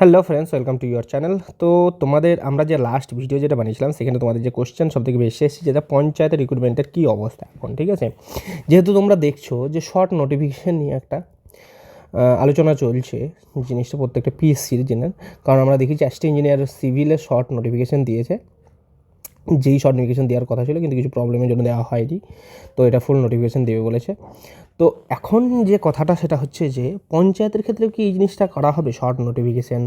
Hello friends, welcome to your channel. তো তোমাদের আমরা যে লাস্ট ভিডিও যেটা বানিয়েছিলাম সেখানে তোমাদের যে কোশ্চেন সবথেকে বেশি এসেছে যেটা পঞ্চায়েতের রিক্রুটমেন্টের কী অবস্থা এখন, ঠিক আছে। যেহেতু তোমরা দেখছো যে শর্ট নোটিফিকেশান নিয়ে একটা আলোচনা চলছে জিনিসটা প্রত্যেকটা পিএসসির জন্য, কারণ আমরা দেখেছি অ্যাসিস্ট্যান্ট ইঞ্জিনিয়ার সিভিলের শর্ট নোটিফিকেশান দিয়েছে, যেই শর্ট নোটিফিকেশান দেওয়ার কথা ছিল কিন্তু কিছু প্রবলেমের জন্য দেওয়া হয়নি, তো এটা ফুল নোটিফিকেশান দেবে বলেছে। তো এখন যে কথাটা সেটা হচ্ছে যে পঞ্চায়েতের ক্ষেত্রে কি এই জিনিসটা করা হবে, শর্ট নোটিফিকেশান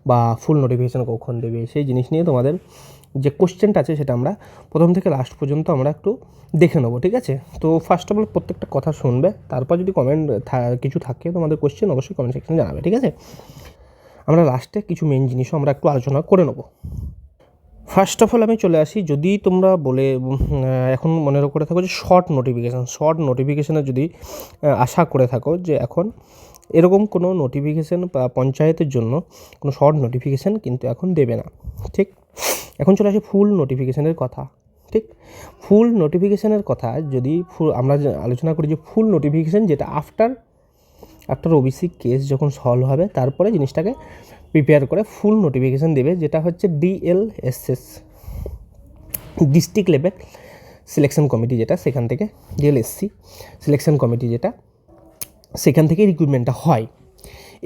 বা ফুল নোটিফিকেশান কখন দেবে সেই জিনিস নিয়ে তোমাদের যে কোশ্চেনটা আছে সেটা আমরা প্রথম থেকে লাস্ট পর্যন্ত আমরা একটু দেখে নেবো, ঠিক আছে। তো ফার্স্ট অফ অল প্রত্যেকটা কথা শুনবে, তারপর যদি কমেন্ট কিছু থাকে তোমাদের কোশ্চেন অবশ্যই কমেন্ট সেকশনে জানাবে, ঠিক আছে। আমরা লাস্টে কিছু মেন জিনিসও আমরা একটু আলোচনা করে নেবো। ফার্স্ট অফ অল আমি চলে আসি, যদি তোমরা বলে এখন মনে করে থাকো যে শর্ট নোটিফিকেশানে যদি আশা করে থাকো যে এখন এরকম কোনো নোটিফিকেশান বা পঞ্চায়েতের জন্য কোনো শর্ট নোটিফিকেশান কিন্তু এখন দেবে না, ঠিক। এখন চলে আসি ফুল নোটিফিকেশানের কথা, ঠিক। ফুল নোটিফিকেশানের কথা যদি আমরা আলোচনা করি যে ফুল নোটিফিকেশান যেটা আফটার ওবিসি কেস যখন সলভ হবে তারপরে জিনিসটাকে প্রিপেয়ার করে ফুল নোটিফিকেশান দেবে, যেটা হচ্ছে DLSS, district level selection committee, যেটা সেখান থেকে ডিএলএসসি সিলেকশন কমিটি যেটা সেখান থেকে রিক্রুটমেন্টটা হয়।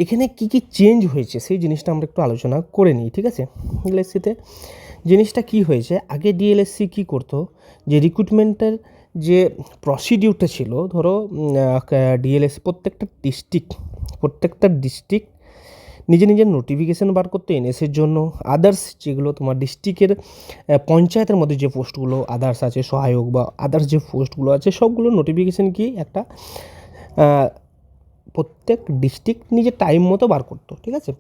এখানে কী কী চেঞ্জ হয়েছে সেই জিনিসটা আমরা একটু আলোচনা করে নিই, ঠিক আছে। ডিএলএসসিতে জিনিসটা কী হয়েছে, আগে ডিএলএসসি কী করতো যে রিক্রুটমেন্টের যে প্রসিডিউরটা ছিল, ধরো ডিএলএসসি প্রত্যেকটা ডিস্ট্রিক্ট নিজের নোটিফিকেশান বার করতো এনএসের জন্য, আদার্স যেগুলো তোমার ডিস্ট্রিক্টের পঞ্চায়েতের মধ্যে যে পোস্টগুলো আদার্স আছে, সহায়ক বা আদার্স যে পোস্টগুলো আছে সবগুলো নোটিফিকেশান কি একটা প্রত্যেক ডিস্ট্রিক্ট নিজের টাইম মতো বার করতো, ঠিক আছে।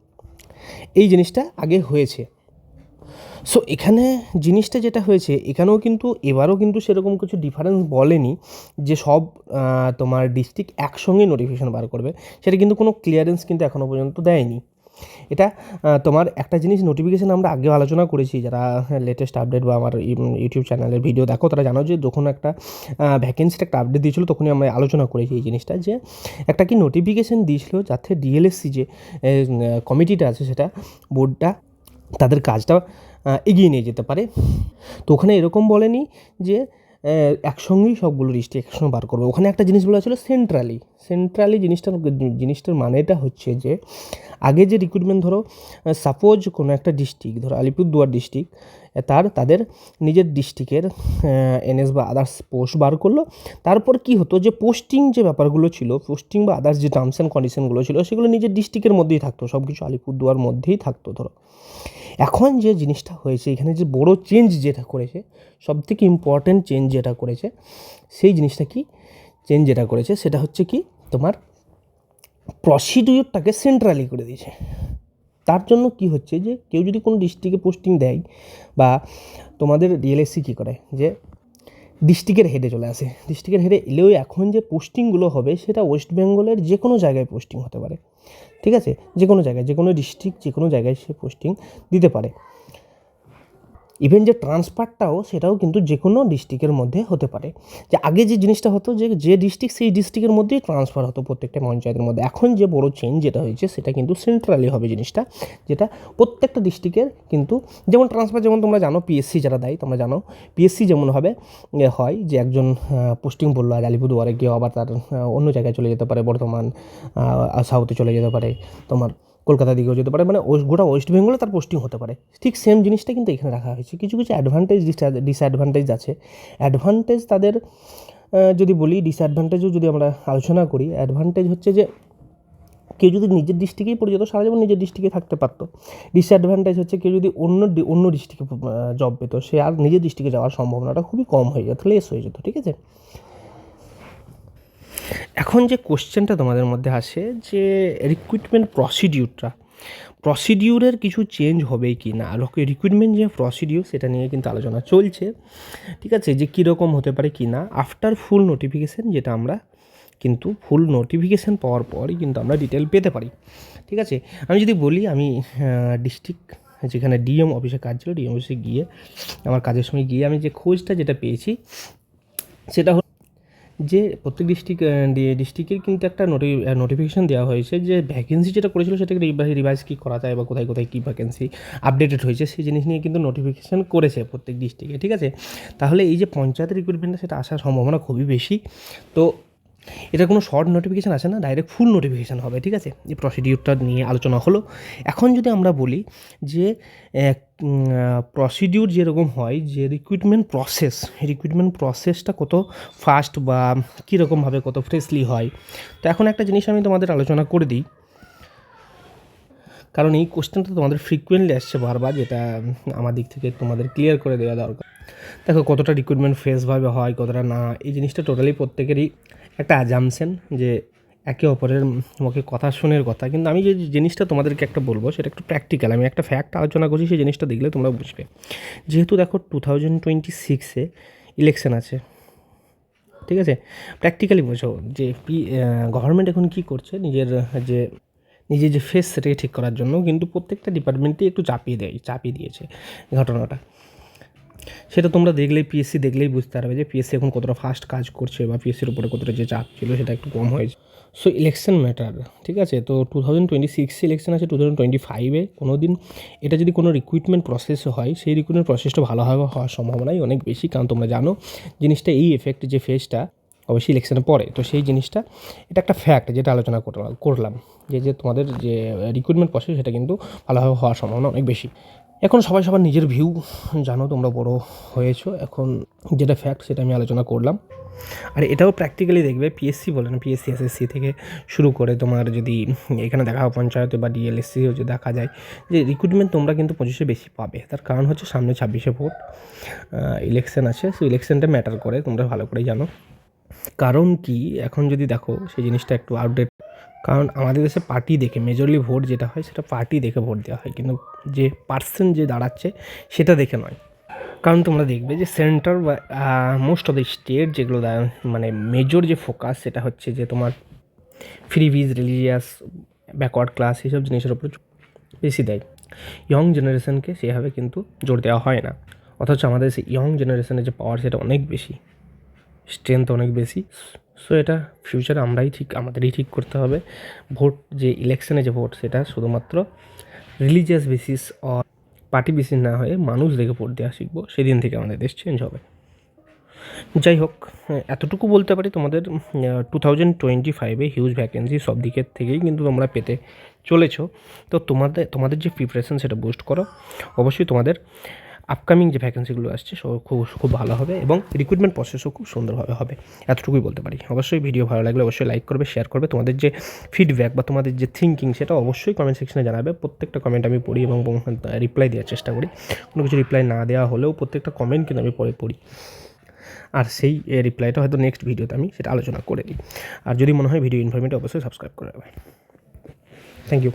এই জিনিসটা আগে হয়েছে। সো এখানে জিনিসটা যেটা হয়েছে এখানেও কিন্তু এবারও কিন্তু সেরকম কিছু ডিফারেন্স বলেনি যে সব তোমার ডিস্ট্রিক্ট একসঙ্গে নোটিফিকেশান বার করবে, সেটা কিন্তু কোনো ক্লিয়ারেন্স কিন্তু এখনও পর্যন্ত দেয়নি। এটা তোমার একটা জিনিস নোটিফিকেশান আমরা আগেও আলোচনা করেছি, যারা লেটেস্ট আপডেট বা আমার ইউটিউব চ্যানেলের ভিডিও দেখো তারা জানো যে যখন একটা ভ্যাকেন্সির একটা আপডেট দিয়েছিলো তখনই আমরা আলোচনা করেছি এই জিনিসটা, যে একটা কি নোটিফিকেশান দিয়েছিলো যাতে ডিএলএসসি যে কমিটিটা আছে সেটা বোর্ডটা তাদের কাজটা এগিয়ে নিয়ে যেতে পারে। তো ওখানে এরকম বলেনি যে একসঙ্গেই সবগুলো ডিস্ট্রিক্ট একসঙ্গে বার করবে, ওখানে একটা জিনিস বলা ছিল সেন্ট্রালি জিনিসটার মানেটা হচ্ছে যে আগে যে রিক্রুটমেন্ট, ধরো সাপোজ কোনো একটা ডিস্ট্রিক্ট, ধরো আলিপুরদুয়ার ডিস্ট্রিক্ট, তাদের নিজের ডিস্ট্রিক্টের এনএস বা আদার্স পোস্ট বার করলো, তারপর কি হতো যে পোস্টিং যে ব্যাপারগুলো ছিল, পোস্টিং বা আদার্স যে টার্মস অ্যান্ড কন্ডিশনগুলো ছিল সেগুলো নিজের ডিস্ট্রিক্টের মধ্যেই থাকতো, সব কিছু আলিপুরদুয়ার মধ্যেই থাকতো। ধরো এখন যে জিনিসটা হয়েছে এখানে যে বড় চেঞ্জ যেটা করেছে, সবথেকে ইম্পর্ট্যান্ট চেঞ্জ যেটা করেছে সেই জিনিসটা কি, চেঞ্জ যেটা করেছে সেটা হচ্ছে কি তোমার প্রসিডিউরটাকে সেন্ট্রালি করে দিয়েছে। তার জন্য কি হচ্ছে যে কেউ যদি কোনো ডিস্ট্রিক্টে পোস্টিং দেয় বা তোমাদের ডিএলএসসি কী করে যে ডিস্ট্রিক্টের হেডে চলে আসে, ডিস্ট্রিক্টের হেডে এলেও এখন যে পোস্টিংগুলো হবে সেটা ওয়েস্ট বেঙ্গলের যে কোনো জায়গায় পোস্টিং হতে পারে, ঠিক আছে। যে কোনো জায়গায়, যে কোনো ডিস্ট্রিক্ট, যে কোনো জায়গায় সে পোস্টিং দিতে পারে। ইভেন যে ট্রান্সফারটাও সেটাও কিন্তু যে কোনো ডিস্ট্রিক্টের মধ্যে হতে পারে। যে আগে যে জিনিসটা হতো যে ডিস্ট্রিক্ট সেই ডিস্ট্রিক্টের মধ্যেই ট্রান্সফার হতো প্রত্যেকটা পঞ্চায়েতের মধ্যে, এখন যে বড় চেঞ্জ যেটা হয়েছে সেটা কিন্তু সেন্ট্রালি হবে জিনিসটা, যেটা প্রত্যেকটা ডিস্ট্রিক্টের কিন্তু যেমন ট্রান্সফার, যেমন তোমরা জানো পিএসসি যারা দেয় তোমরা জানো পিএসসি যেমনভাবে হয় যে একজন পোস্টিং বললো আজ আলিপুরদুয়ারে গিয়ে আবার তার অন্য জায়গায় চলে যেতে পারে, বর্ধমান সাউথে চলে যেতে পারে, তোমার কলকাতা দিকেও যেতে পারে, মানে গোটা ওয়েস্ট বেঙ্গলে তার পোস্টিং হতে পারে। ঠিক সেম জিনিসটা কিন্তু এখানে রাখা হয়েছে। কিছু অ্যাডভান্টেজ ডিসঅ্যাডভান্টেজ আছে। অ্যাডভান্টেজ তাদের যদি বলি, ডিসঅ্যাডভান্টেজও যদি আমরা আলোচনা করি, অ্যাডভান্টেজ হচ্ছে যে কেউ যদি নিজের ডিস্ট্রিক্টেই পড়ে যেত সারা জীবন নিজের ডিস্ট্রিক্টে থাকতে পারতো। ডিসঅ্যাডভান্টেজ হচ্ছে কেউ যদি অন্য ডিস্ট্রিক্টে জব পেতো সে আর নিজের ডিস্ট্রিক্টে যাওয়ার সম্ভাবনাটা খুবই কম হয়ে যেত, লেস হয়ে যেত, ঠিক আছে। এখন যে কোশ্চেনটা তোমাদের মধ্যে আসে যে রিক্রুটমেন্ট প্রসিডিউরের কিছু চেঞ্জ হবে কি না, রিক্রুটমেন্ট যে প্রসিডিউর সেটা নিয়ে কিন্তু আলোচনা চলছে, ঠিক আছে, যে কীরকম হতে পারে কি না আফটার ফুল নোটিফিকেশান, যেটা আমরা কিন্তু ফুল নোটিফিকেশান পাওয়ার পরই কিন্তু আমরা ডিটেল পেতে পারি, ঠিক আছে। আমি যদি বলি, আমি ডিস্ট্রিক্ট যেখানে ডিএম অফিসে কাজ ছিল, ডিএম অফিসে গিয়ে আমার কাজের সময় গিয়ে আমি যে খোঁজটা যেটা পেয়েছি সেটা যে প্রত্যেক ডিস্ট্রিক্টের কিন্তু একটা নোটিফিকেশান দেওয়া হয়েছে যে ভ্যাকেন্সি যেটা করেছিল সেটাকে রিভাইজ কী করা যায় বা কোথায় কোথায় কী ভ্যাকেন্সি আপডেটেড হয়েছে সেই জিনিস নিয়ে কিন্তু নোটিফিকেশান করেছে প্রত্যেক ডিস্ট্রিক্টে, ঠিক আছে। তাহলে এই যে পঞ্চায়েতের রিক্রুটমেন্টটা সেটা আসার সম্ভাবনা খুবই বেশি। তো এটা কোনো শর্ট নোটিফিকেশান আসে না, ডাইরেক্ট ফুল নোটিফিকেশান হবে, ঠিক আছে। এই প্রসিডিউরটা নিয়ে আলোচনা হলো। এখন যদি আমরা বলি যে প্রসিডিউর যেরকম হয়, যে রিক্রুটমেন্ট প্রসেসটা কত ফাস্ট বা কীরকমভাবে কত ফ্রেশলি হয়, তো এখন একটা জিনিস আমি তোমাদের আলোচনা করে দিই, কারণ এই কোশ্চেনটা তোমাদের ফ্রিকুয়েন্টলি আসছে বারবার, যেটা আমার দিক থেকে তোমাদের ক্লিয়ার করে দেওয়া দরকার। দেখো কতটা রিক্রুটমেন্ট ফ্রেশভাবে হয়, কতটা না, এই জিনিসটা টোটালি প্রত্যেকেরই একটা অ্যাজাম্পশন যে একে অপরের মুখে কথা শোনের কথা। কিন্তু আমি যে জিনিসটা তোমাদেরকে একটা বলবো সেটা একটু প্র্যাকটিক্যাল, আমি একটা ফ্যাক্ট আলোচনা করছি, সেই জিনিসটা দেখলে তোমরা বুঝবে। যেহেতু দেখো 2026-এ ইলেকশন আছে, ঠিক আছে, প্র্যাকটিক্যালি বোঝো যে গভর্নমেন্ট এখন কী করছে, নিজের যে ফেস সেটাকে ঠিক করার জন্য কিন্তু প্রত্যেকটা ডিপার্টমেন্টেই একটু চাপিয়ে দিয়েছে ঘটনাটা। সেটা তোমরা দেখলেই পিএসসি দেখলেই বুঝতে পারবে যে পিএসসি এখন কতটা ফাস্ট কাজ করছে বা পিএসসির উপরে কতটা যে চাপ ছিল সেটা একটু কম হয়েছে। সো ইলেকশন ম্যাটার, ঠিক আছে। তো 2026 ইলেকশন আছে, 2025-এ কোনো দিন এটা যদি কোনো রিক্রুটমেন্ট প্রসেস হয়, সেই রিক্রুটমেন্ট প্রসেসটা ভালোভাবে হওয়ার সম্ভাবনাই অনেক বেশি, কারণ তোমরা জানো জিনিসটা এই এফেক্ট যে ফেজটা অবশ্যই ইলেকশনের পরে। তো সেই জিনিসটা এটা একটা ফ্যাক্ট যেটা আলোচনা করলাম যে তোমাদের যে রিক্রুটমেন্ট প্রসেস সেটা কিন্তু ভালোভাবে হওয়ার সম্ভাবনা অনেক বেশি। এখন সবার নিজের ভিউ জানো, তোমরা বড় হয়েছো, এখন যেটা ফ্যাক্ট সেটা আমি আলোচনা করলাম। আর এটাও প্র্যাকটিক্যালি দেখবে, পিএসসি বলে না, পিএসসি এসএসসি থেকে শুরু করে তোমার যদি এখানে দেখা হয় পঞ্চায়েতে বা ডিএলএসসিও যদি দেখা যায় যে রিক্রুটমেন্ট তোমরা কিন্তু 25-এ বেশি পাবে। তার কারণ হচ্ছে সামনে 26-এ ভোট ইলেকশন আছে, সেই ইলেকশনটা ম্যাটার করে, তোমরা ভালো করেই জানো। কারণ কি এখন যদি দেখো সেই জিনিসটা একটু আপডেট, কারণ আমাদের দেশে পার্টি দেখে মেজরলি ভোট যেটা হয় সেটা পার্টি দেখে ভোট দেওয়া হয়, কিন্তু যে পার্সন যে দাঁড়াচ্ছে সেটা দেখে নয়। কারণ তোমরা দেখবে যে সেন্টার বা মোস্ট অফ দ্য স্টেট যেগুলো মানে মেজর যে ফোকাস সেটা হচ্ছে যে তোমার ফ্রিবিজ, রিলিজিয়াস, ব্যাকওয়ার্ড ক্লাস, এইসব জিনিসের উপর বেশি দেয়। ইয়ং জেনারেশনকে সেভাবে কিন্তু জোর দেওয়া হয় না, অথচ আমাদের সেই ইয়ং জেনারেশনের যে পাওয়ার সেটা অনেক বেশি, স্ট্রেংথ অনেক বেশি। সো এটা ফিউচারে আমাদেরই ঠিক করতে হবে। ভোট যে ইলেকশনে যে ভোট সেটা শুধুমাত্র religious basis or party basis না হয়ে মানুষ দেখে ভোট দেওয়া শিখবো, সেদিন থেকে আমাদের দেশ চেঞ্জ হবে। যাই হোক, এতটুকু বলতে পারি তোমাদের 2025-এ হিউজ ভ্যাকেন্সি সব দিকের থেকেই কিন্তু তোমরা পেতে চলেছো। তো তোমাদের যে প্রিপারেশন সেটা বুস্ট করো, অবশ্যই তোমাদের আপকামিং যে ভ্যাকেন্সিগুলো আসছে সব খুব ভালো হবে এবং রিক্রুটমেন্ট প্রসেসও খুব সুন্দরভাবে হবে, এতটুকুই বলতে পারি। অবশ্যই ভিডিও ভালো লাগলে অবশ্যই লাইক করবে, শেয়ার করবে, তোমাদের যে ফিডব্যাক বা তোমাদের যে থিঙ্কিং সেটা অবশ্যই কমেন্ট সেকশনে জানাবে। প্রত্যেকটা কমেন্ট আমি পড়ি এবং রিপ্লাই দেওয়ার চেষ্টা করি। কোনো কিছু রিপ্লাই না দেওয়া হলেও প্রত্যেকটা কমেন্ট কিন্তু আমি পড়ি, আর সেই রিপ্লাইটা হয়তো নেক্সট ভিডিওতে আমি সেটা আলোচনা করে দিই। আর যদি মনে হয় ভিডিও ইনফরমেটিভ অবশ্যই সাবস্ক্রাইব করে দেবে। Thank you.